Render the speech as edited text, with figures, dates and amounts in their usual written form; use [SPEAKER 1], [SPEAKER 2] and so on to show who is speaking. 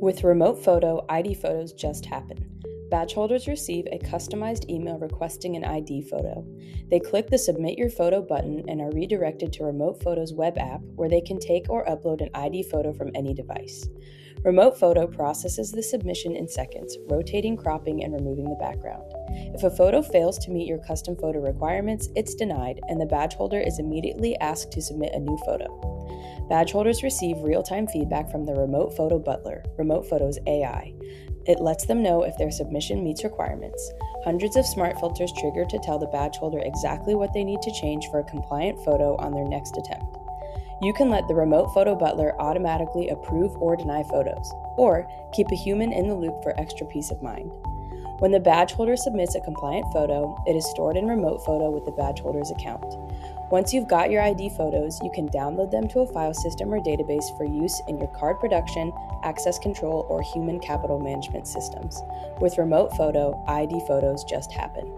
[SPEAKER 1] With Remote Photo, ID photos just happen. Badge holders receive a customized email requesting an ID photo. They click the Submit Your Photo button and are redirected to Remote Photo's web app where they can take or upload an ID photo from any device. Remote Photo processes the submission in seconds, rotating, cropping, and removing the background. If a photo fails to meet your custom photo requirements, it's denied, and the badge holder is immediately asked to submit a new photo. Badge holders receive real-time feedback from the Remote Photo Butler, Remote Photo's AI. It lets them know if their submission meets requirements. Hundreds of smart filters trigger to tell the badge holder exactly what they need to change for a compliant photo on their next attempt. You can let the Remote Photo Butler automatically approve or deny photos, or keep a human in the loop for extra peace of mind. When the badge holder submits a compliant photo, it is stored in Remote Photo with the badge holder's account. Once you've got your ID photos, you can download them to a file system or database for use in your card production, access control, or human capital management systems. With Remote Photo, ID photos just happen.